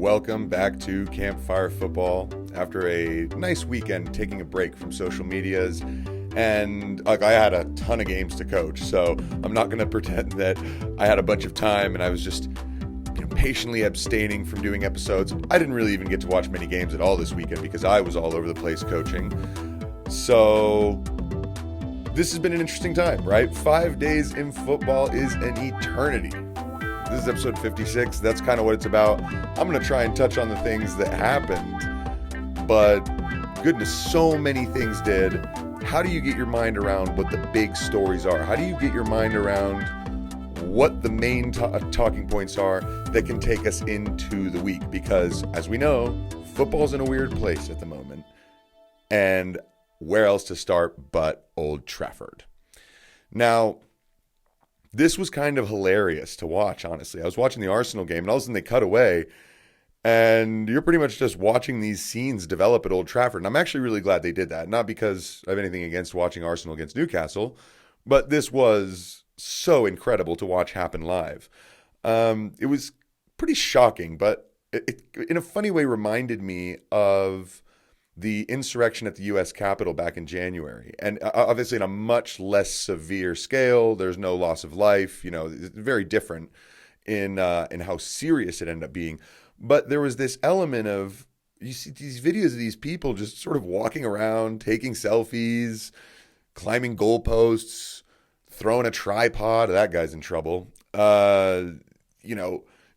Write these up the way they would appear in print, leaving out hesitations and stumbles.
Welcome back to Campfire Football. After a nice weekend taking a break from social medias, and I had a ton of games to coach, so I'm not going to pretend that I had a bunch of time and I was just patiently abstaining from doing episodes. I didn't really even get to watch many games at all this weekend because I was all over the place coaching. So this has been an interesting time, right? 5 days in football is an eternity. This is episode 56. That's kind of what it's about. I'm going to try and touch on the things that happened, but goodness, so many things did. How do you get your mind around what the big stories are? How do you get your mind around what the main talking points are that can take us into the week? Because as we know, football's in a weird place at the moment. And where else to start but Old Trafford? Now, this was kind of hilarious to watch, honestly. I was watching the Arsenal game, and all of a sudden they cut away, and you're pretty much just watching these scenes develop at Old Trafford. And I'm actually really glad they did that. Not because I have anything against watching Arsenal against Newcastle, but this was so incredible to watch happen live. It was pretty shocking, but it in a funny way reminded me of the insurrection at the U.S. Capitol back in January. And obviously on a much less severe scale. There's no loss of life. It's very different in how serious it ended up being. But there was this element of, you see these videos of these people just sort of walking around, taking selfies, climbing goalposts, throwing a tripod. That guy's in trouble.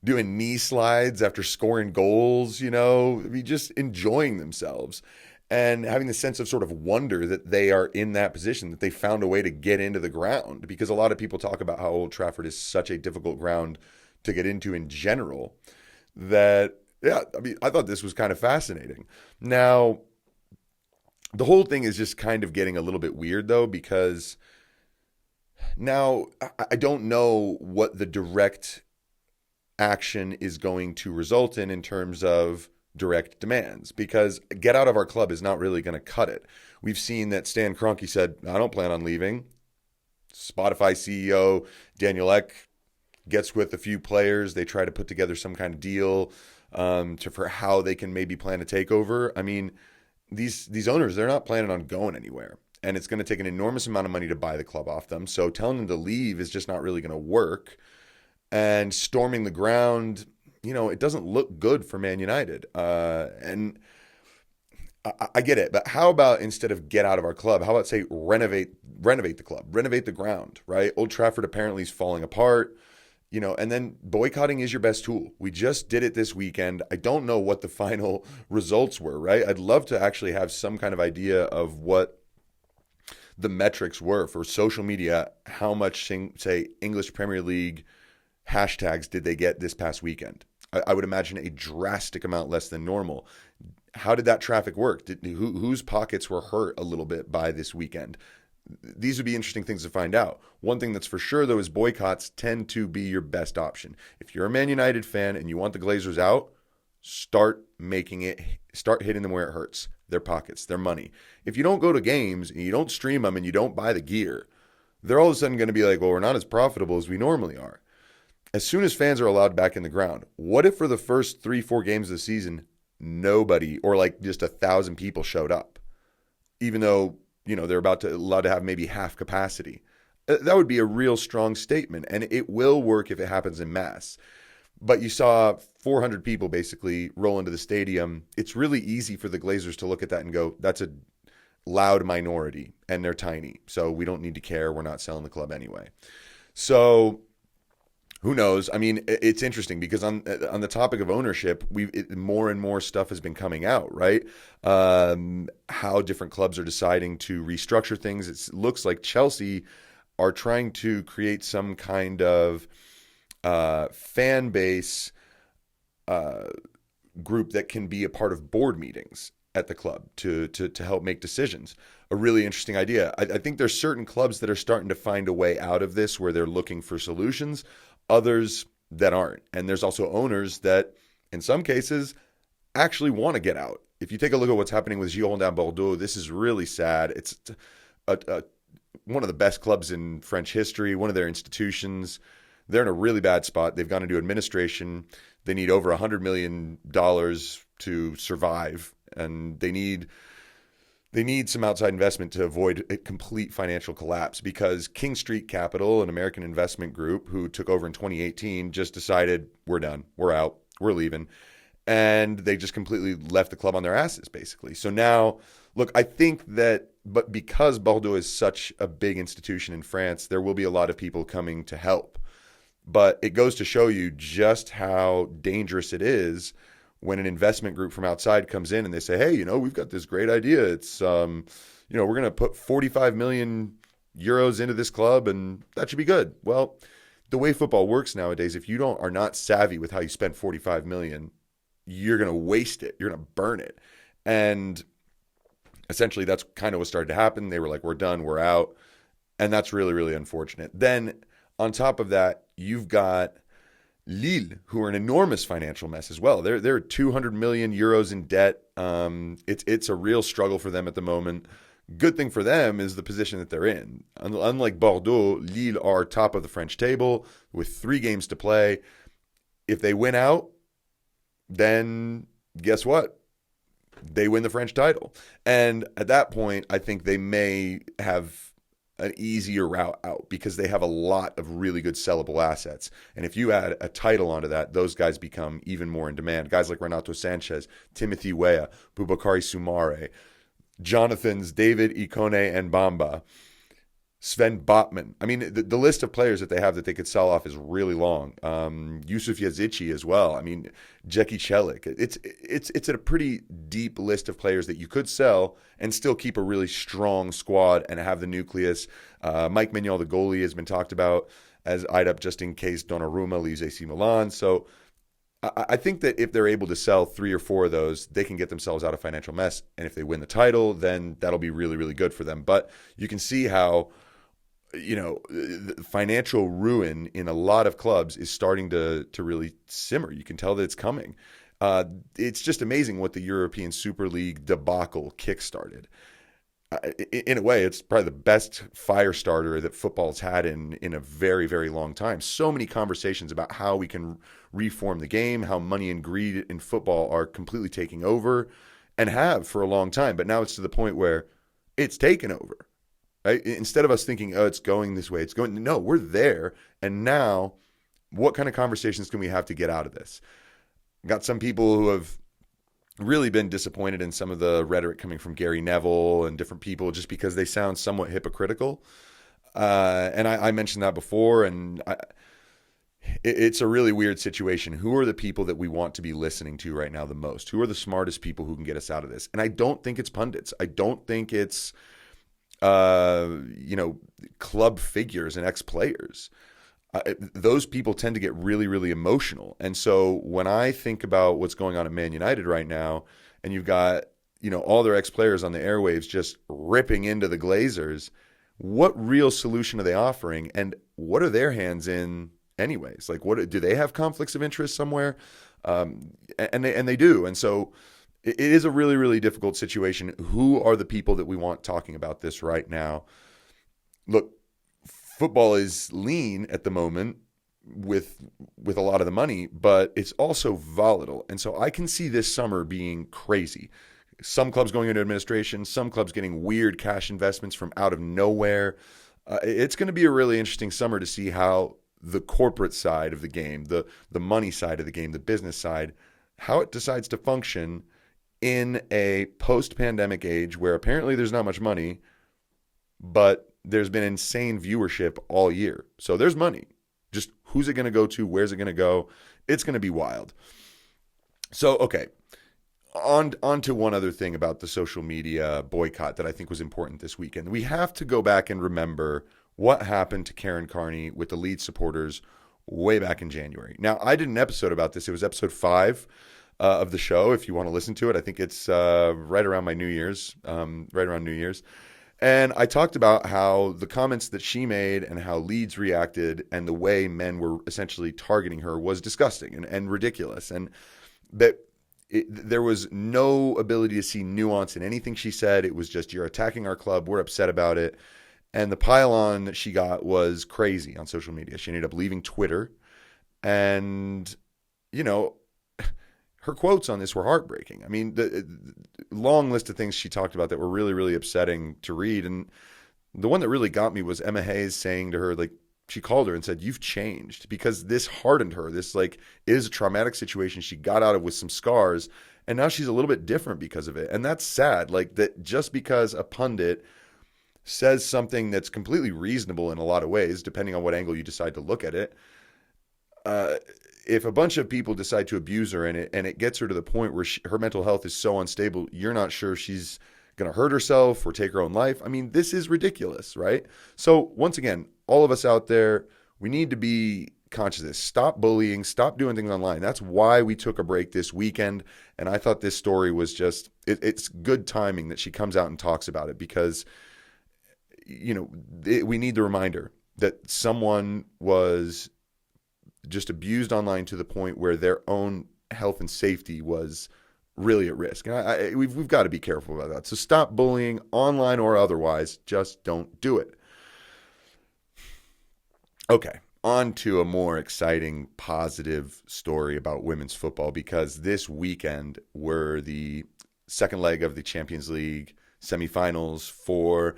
Doing knee slides after scoring goals, just enjoying themselves and having the sense of sort of wonder that they are in that position, that they found a way to get into the ground. Because a lot of people talk about how Old Trafford is such a difficult ground to get into in general that, I thought this was kind of fascinating. Now, the whole thing is just kind of getting a little bit weird, though, because now I don't know what the direct action is going to result in terms of direct demands, because get out of our club is not really going to cut it. We've seen that Stan Kroenke said, I don't plan on leaving. Spotify CEO Daniel Ek gets with a few players. They try to put together some kind of deal for how they can maybe plan a takeover. I mean, these owners, they're not planning on going anywhere. And it's going to take an enormous amount of money to buy the club off them. So telling them to leave is just not really going to work. And storming the ground, it doesn't look good for Man United. And I get it. But how about instead of get out of our club, how about say renovate the club, renovate the ground, right? Old Trafford apparently is falling apart, and then boycotting is your best tool. We just did it this weekend. I don't know what the final results were, right? I'd love to actually have some kind of idea of what the metrics were for social media. How much, say, English Premier League hashtags did they get this past weekend? I would imagine a drastic amount less than normal. How did that traffic work? Whose pockets were hurt a little bit by this weekend? These would be interesting things to find out. One thing that's for sure, though, is boycotts tend to be your best option. If you're a Man United fan and you want the Glazers out, start hitting them where it hurts. Their pockets, their money. If you don't go to games and you don't stream them and you don't buy the gear, they're all of a sudden going to be like, well, we're not as profitable as we normally are. As soon as fans are allowed back in the ground, what if for the first 3-4 games of the season, nobody or like just 1,000 people showed up, even though, they're allowed to have maybe half capacity? That would be a real strong statement, and it will work if it happens in mass. But you saw 400 people basically roll into the stadium. It's really easy for the Glazers to look at that and go, that's a loud minority, and they're tiny, so we don't need to care. We're not selling the club anyway. So who knows? I mean, it's interesting because on the topic of ownership, more and more stuff has been coming out, right? How different clubs are deciding to restructure things. It looks like Chelsea are trying to create some kind of fan base group that can be a part of board meetings at the club to help make decisions. A really interesting idea. I think there's certain clubs that are starting to find a way out of this where they're looking for solutions, others that aren't. And there's also owners that, in some cases, actually want to get out. If you take a look at what's happening with Girondin Bordeaux, this is really sad. It's one of the best clubs in French history, one of their institutions. They're in a really bad spot. They've gone into administration. They need over $100 million to survive, and they need some outside investment to avoid a complete financial collapse, because King Street Capital, an American investment group who took over in 2018, just decided we're done, we're out, we're leaving. And they just completely left the club on their asses, basically. So now, look, I think that, but because Bordeaux is such a big institution in France, there will be a lot of people coming to help. But it goes to show you just how dangerous it is when an investment group from outside comes in and they say, hey, we've got this great idea. It's, we're going to put 45 million euros into this club and that should be good. Well, the way football works nowadays, if you are not savvy with how you spend 45 million, you're going to waste it. You're going to burn it. And essentially that's kind of what started to happen. They were like, we're done, we're out. And that's really, really unfortunate. Then on top of that, you've got Lille, who are an enormous financial mess as well. They're 200 million euros in debt. It's a real struggle for them at the moment. Good thing for them is the position that they're in. Unlike Bordeaux, Lille are top of the French table with 3 games to play. If they win out, then guess what? They win the French title. And at that point, I think they may have an easier route out because they have a lot of really good sellable assets. And if you add a title onto that, those guys become even more in demand. Guys like Renato Sanchez, Timothy Weah, Boubakary Soumare, Jonathan's David Ikone and Bamba, Sven Botman. I mean, the list of players that they have that they could sell off is really long. Yusuf Yazici as well. I mean, Jackie Chelik. It's a pretty deep list of players that you could sell and still keep a really strong squad and have the nucleus. Mike Maignan, the goalie, has been talked about as eyed up just in case Donnarumma leaves AC Milan. So I think that if they're able to sell 3 or 4 of those, they can get themselves out of financial mess. And if they win the title, then that'll be really, really good for them. But you can see how the financial ruin in a lot of clubs is starting to really simmer. You can tell that it's coming. It's just amazing what the European Super League debacle kickstarted. In a way, it's probably the best fire starter that football's had in a very, very long time. So many conversations about how we can reform the game, how money and greed in football are completely taking over, and have for a long time. But now it's to the point where it's taken over. Right? Instead of us thinking, oh, it's going this way, no, we're there. And now, what kind of conversations can we have to get out of this? Got some people who have really been disappointed in some of the rhetoric coming from Gary Neville and different people just because they sound somewhat hypocritical. And I mentioned that before, and it's a really weird situation. Who are the people that we want to be listening to right now the most? Who are the smartest people who can get us out of this? And I don't think it's pundits. I don't think it's club figures and ex-players. Those people tend to get really, really emotional. And so when I think about what's going on at Man United right now, and you've got, all their ex-players on the airwaves just ripping into the Glazers, what real solution are they offering? And what are their hands in anyways? Like, what do they have conflicts of interest somewhere? And they do. And so it is a really, really difficult situation. Who are the people that we want talking about this right now? Look, football is lean at the moment with a lot of the money, but it's also volatile. And so I can see this summer being crazy. Some clubs going into administration, some clubs getting weird cash investments from out of nowhere. It's going to be a really interesting summer to see how the corporate side of the game, the money side of the game, the business side, how it decides to function in a post-pandemic age where apparently there's not much money, but there's been insane viewership all year. So there's money. Just who's it going to go to? Where's it going to go? It's going to be wild. So, okay. On to one other thing about the social media boycott that I think was important this weekend. We have to go back and remember what happened to Karen Carney with the Leeds supporters way back in January. Now, I did an episode about this. It was episode 5 of the show. If you want to listen to it, I think it's right around my New Year's, right around New Year's. And I talked about how the comments that she made and how Leeds reacted and the way men were essentially targeting her was disgusting and ridiculous. And that there was no ability to see nuance in anything she said. It was just, you're attacking our club. We're upset about it. And the pile-on that she got was crazy on social media. She ended up leaving Twitter. And you know, her quotes on this were heartbreaking. I mean, the long list of things she talked about that were really, really upsetting to read. And the one that really got me was Emma Hayes saying to her, like, she called her and said, "You've changed," because this hardened her. This, like, is a traumatic situation she got out of with some scars, and now she's a little bit different because of it. And that's sad. Like, that just because a pundit says something that's completely reasonable in a lot of ways, depending on what angle you decide to look at it, if a bunch of people decide to abuse her and it gets her to the point where her mental health is so unstable, you're not sure she's going to hurt herself or take her own life. I mean, this is ridiculous, right? So once again, all of us out there, we need to be conscious of this. Stop bullying, stop doing things online. That's why we took a break this weekend. And I thought this story was just, it's good timing that she comes out and talks about it, because, you know, we need the reminder that someone was just abused online to the point where their own health and safety was really at risk. And we've got to be careful about that. So stop bullying, online or otherwise. Just don't do it. Okay, on to a more exciting, positive story about women's football, because this weekend were the second leg of the Champions League semifinals for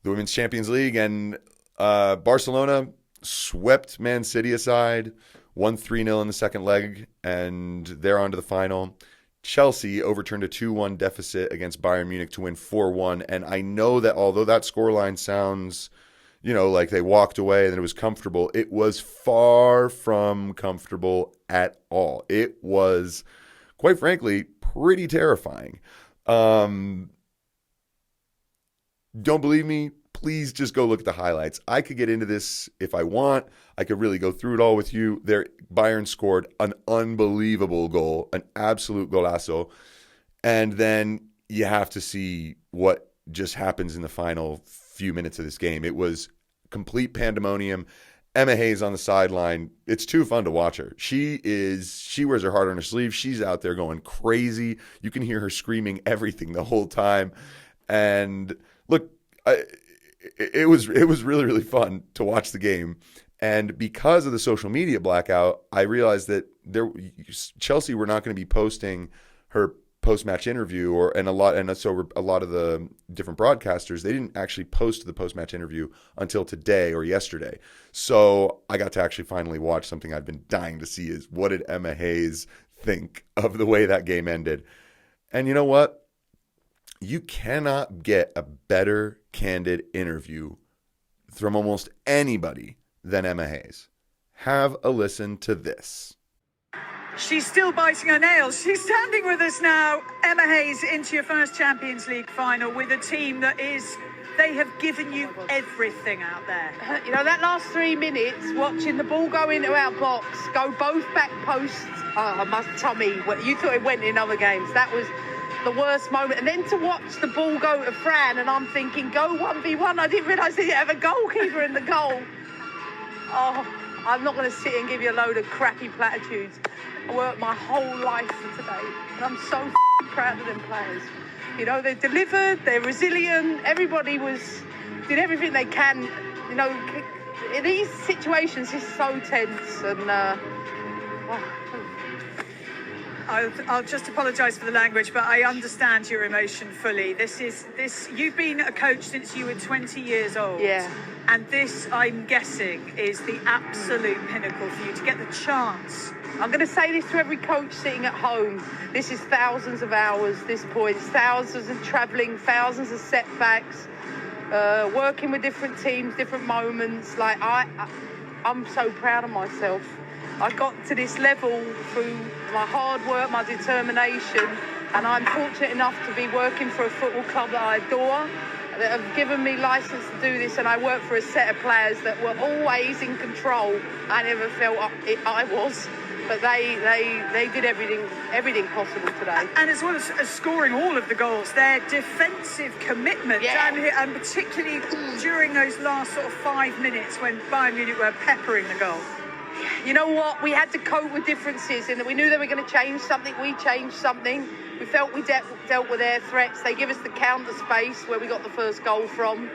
the Women's Champions League, and Barcelona swept Man City aside, won 3-0 in the second leg, and they're on to the final. Chelsea overturned a 2-1 deficit against Bayern Munich to win 4-1, and I know that although that scoreline sounds, you know, like they walked away and it was comfortable, it was far from comfortable at all. It was, quite frankly, pretty terrifying. Don't believe me? Please just go look at the highlights. I could get into this if I want. I could really go through it all with you. Bayern scored an unbelievable goal, an absolute golazo. And then you have to see what just happens in the final few minutes of this game. It was complete pandemonium. Emma Hayes on the sideline. It's too fun to watch her. She wears her heart on her sleeve. She's out there going crazy. You can hear her screaming everything the whole time. And look, it was really, really fun to watch the game. And because of the social media blackout, I realized that Chelsea were not going to be posting her post-match interview, so a lot of the different broadcasters, they didn't actually post the post-match interview until today or yesterday. So I got to actually finally watch something I've been dying to see, is what did Emma Hayes think of the way that game ended. And you know what? You cannot get a better candid interview from almost anybody than Emma Hayes. Have a listen to this. She's still biting her nails. She's standing with us now. Emma Hayes, into your first Champions League final with a team they have given you everything out there. You know, that last 3 minutes, watching the ball go into our box, go both back posts. Oh, I must tell me, you thought it went in other games. That was the worst moment. And then to watch the ball go to Fran, and I'm thinking, go 1v1. I didn't realise they didn't have a goalkeeper in the goal. Oh, I'm not going to sit and give you a load of crappy platitudes. I worked my whole life for today, and I'm so proud of them players. You know, they delivered, they're resilient, everybody did everything they can. You know, in these situations, it's so tense, and I'll just apologise for the language, but I understand your emotion fully. You've been a coach since you were 20 years old. Yeah. And this, I'm guessing, is the absolute pinnacle for you to get the chance. I'm going to say this to every coach sitting at home. This is thousands of hours, this point. Thousands of travelling, thousands of setbacks, working with different teams, different moments. Like, I'm so proud of myself. I got to this level through my hard work, my determination, and I'm fortunate enough to be working for a football club that I adore, that have given me license to do this, and I work for a set of players that were always in control. I never felt I was, but they did everything possible today. And as well as scoring all of the goals, their defensive commitment, and particularly during those last sort of 5 minutes when Bayern Munich were peppering the goal. You know what? We had to cope with differences, and we knew they were going to change something. We changed something. We felt we dealt with their threats. They give us the counter space where we got the first goal from.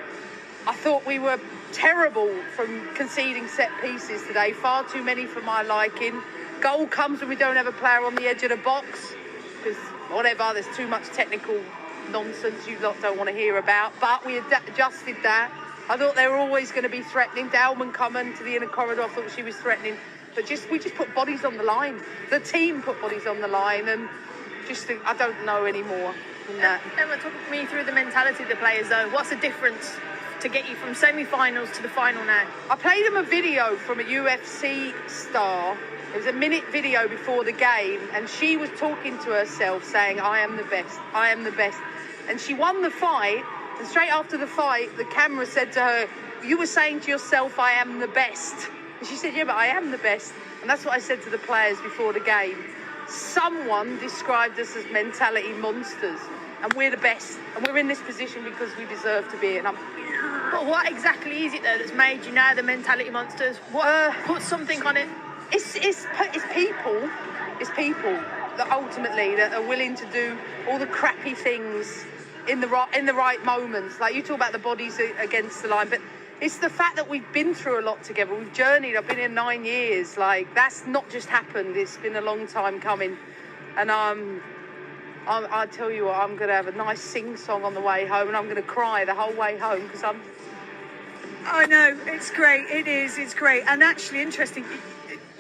I thought we were terrible from conceding set pieces today. Far too many for my liking. Goal comes when we don't have a player on the edge of the box, because whatever, there's too much technical nonsense you lot don't want to hear about. But we adjusted that. I thought they were always going to be threatening. Dalman coming to the inner corridor, I thought she was threatening. But we just put bodies on the line. The team put bodies on the line, and I don't know anymore than that. Emma, talk me through the mentality of the players, though. What's the difference to get you from semi-finals to the final now? I played them a video from a UFC star. It was a minute video before the game, and she was talking to herself, saying, I am the best, I am the best. And she won the fight, and straight after the fight, the camera said to her, you were saying to yourself, I am the best. And she said, yeah, but I am the best. And that's what I said to the players before the game. Someone described us as mentality monsters, and we're the best. And we're in this position because we deserve to be. But what exactly is it, though, that's made you now the mentality monsters? Put something on it. It's people. It's people that ultimately that are willing to do all the crappy things in the right moments. Like you talk about the bodies against the line, but it's the fact that we've been through a lot together. We've journeyed. I've been here 9 years. Like that's not just happened. It's been a long time coming. And I tell you what, I'm going to have a nice sing-song on the way home, and I'm going to cry the whole way home because I know, it's great. It is. It's great. And actually interesting.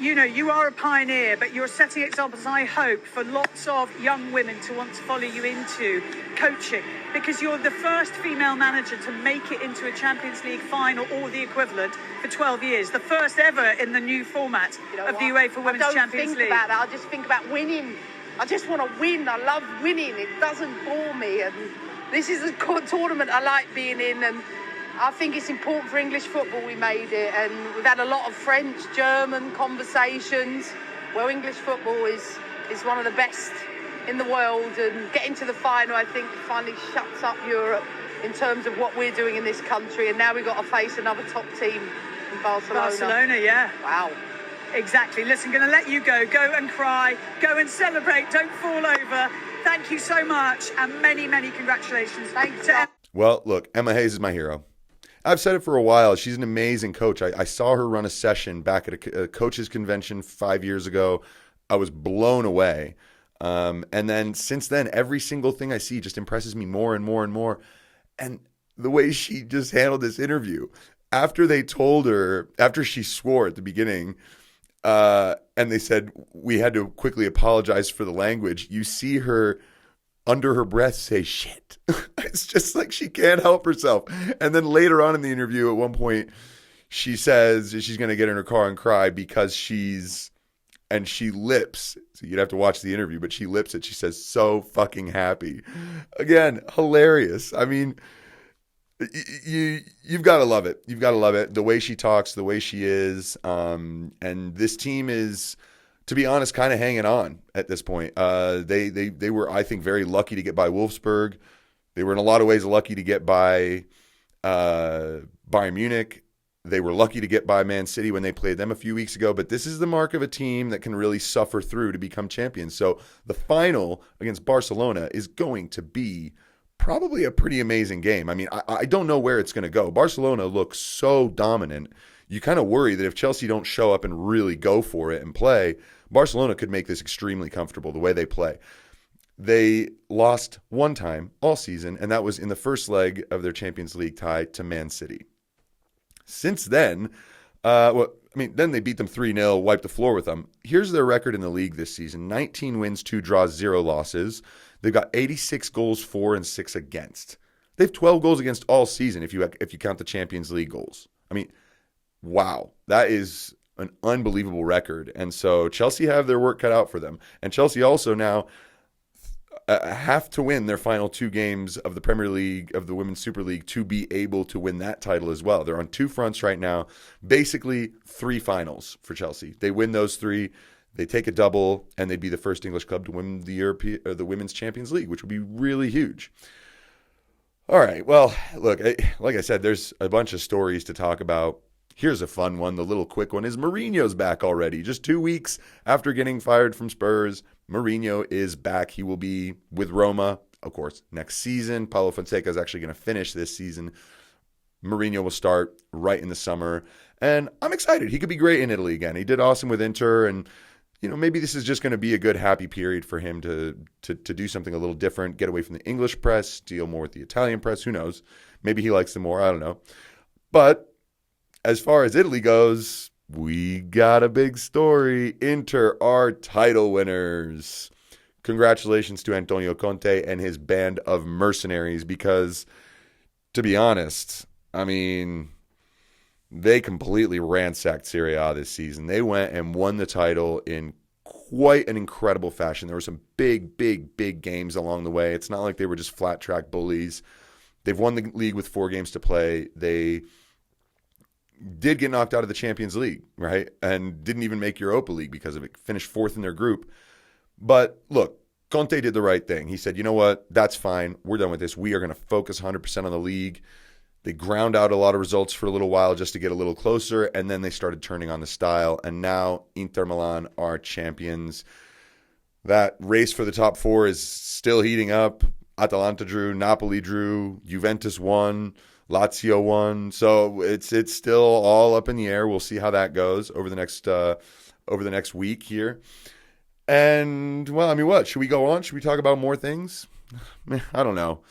You know, you are a pioneer, but you're setting examples, I hope, for lots of young women to want to follow you into coaching, because you're the first female manager to make it into a Champions League final or the equivalent for 12 years. The first ever in the new format of the UEFA Women's Champions League. I don't think about that. I just think about winning. I just want to win. I love winning. It doesn't bore me. And this is a tournament I like being in, and I think it's important for English football we made it, and we've had a lot of French, German conversations. Well, English football is one of the best in the world, and getting to the final, I think, finally shuts up Europe in terms of what we're doing in this country, and now we've got to face another top team in Barcelona. Barcelona, yeah. Wow. Exactly. Listen, going to let you go. Go and cry. Go and celebrate. Don't fall over. Thank you so much, and many, many congratulations. Thanks. To Well, look, Emma Hayes is my hero. I've said it for a while. She's an amazing coach. I saw her run a session back at a coaches convention 5 years ago. I was blown away. And then since then, every single thing I see just impresses me more and more and more. And the way she just handled this interview, after they told her, after she swore at the beginning, and they said we had to quickly apologize for the language, you see her under her breath say shit. It's just like she can't help herself. And then later on in the interview, at one point, she says she's going to get in her car and cry because she lips. So you'd have to watch the interview, but she lips it. She says, so fucking happy. Again, hilarious. I mean, you've got to love it. You've got to love it. The way she talks, the way she is. And this team is, to be honest, kind of hanging on at this point. They were, I think, very lucky to get by Wolfsburg. They were in a lot of ways lucky to get by Bayern Munich. They were lucky to get by Man City when they played them a few weeks ago. But this is the mark of a team that can really suffer through to become champions. So the final against Barcelona is going to be probably a pretty amazing game. I mean, I don't know where it's going to go. Barcelona looks so dominant. You kind of worry that if Chelsea don't show up and really go for it and play, Barcelona could make this extremely comfortable the way they play. They lost one time all season, and that was in the first leg of their Champions League tie to Man City. Since then, then they beat them 3-0, wiped the floor with them. Here's their record in the league this season: 19 wins, 2 draws, 0 losses. They've got 86 goals for and 6 against. They have 12 goals against all season if you count the Champions League goals. I mean, wow, that is an unbelievable record. And so Chelsea have their work cut out for them. And Chelsea also now have to win their final 2 games of the Premier League, of the Women's Super League, to be able to win that title as well. They're on 2 fronts right now, basically 3 finals for Chelsea. They win those 3, they take a double, and they'd be the first English club to win the Women's Champions League, which would be really huge. All right, well, look, like I said, there's a bunch of stories to talk about. Here's a fun one. The little quick one is Mourinho's back already. Just 2 weeks after getting fired from Spurs, Mourinho is back. He will be with Roma, of course, next season. Paulo Fonseca is actually going to finish this season. Mourinho will start right in the summer. And I'm excited. He could be great in Italy again. He did awesome with Inter, and maybe this is just going to be a good happy period for him to do something a little different, get away from the English press, deal more with the Italian press. Who knows? Maybe he likes them more. I don't know. But as far as Italy goes, we got a big story. Inter are title winners. Congratulations to Antonio Conte and his band of mercenaries, because, to be honest, I mean, they completely ransacked Serie A this season. They went and won the title in quite an incredible fashion. There were some big, big, big games along the way. It's not like they were just flat track bullies. They've won the league with 4 games to play. They did get knocked out of the Champions League, right? And didn't even make Europa League because of it. Finished 4th in their group. But look, Conte did the right thing. He said, you know what? That's fine. We're done with this. We are going to focus 100% on the league. They ground out a lot of results for a little while just to get a little closer, and then they started turning on the style, and now Inter Milan are champions. That race for the top 4 is still heating up. Atalanta drew, Napoli drew, Juventus won, Lazio won. So it's still all up in the air. We'll see how that goes over the next week here. And, well, I mean, what? Should we go on? Should we talk about more things? I don't know.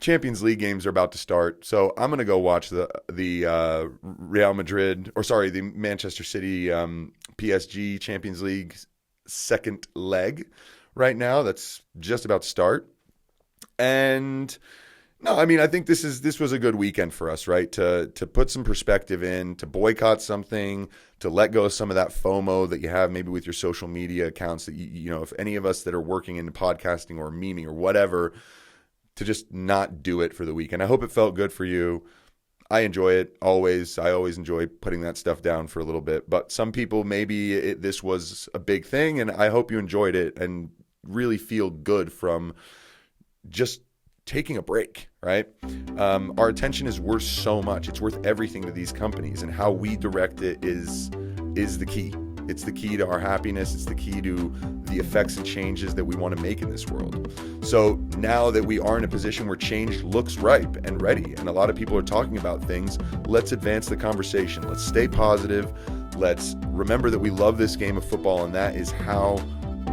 Champions League games are about to start, so I'm going to go watch the Real Madrid, the Manchester City PSG Champions League second leg right now. That's just about to start. And no, I mean, I think this was a good weekend for us, right? To put some perspective in, to boycott something, to let go of some of that FOMO that you have maybe with your social media accounts that if any of us that are working in podcasting or memeing or whatever, to just not do it for the weekend. I hope it felt good for you. I enjoy it always. I always enjoy putting that stuff down for a little bit. But some people, maybe this was a big thing, and I hope you enjoyed it and really feel good from just taking a break, right? Our attention is worth so much. It's worth everything to these companies, and how we direct it is the key. It's the key to our happiness. It's the key to the effects and changes that we want to make in this world. So now that we are in a position where change looks ripe and ready, and a lot of people are talking about things, let's advance the conversation. Let's stay positive. Let's remember that we love this game of football, and that is how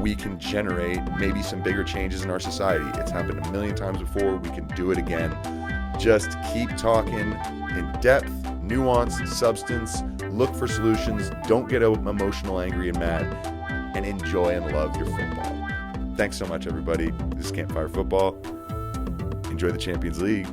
we can generate maybe some bigger changes in our society. It's happened a million times before. We can do it again. Just keep talking in depth, nuance, substance. Look for solutions. Don't get emotional, angry, and mad. And enjoy and love your football. Thanks so much, everybody. This is Campfire Football. Enjoy the Champions League.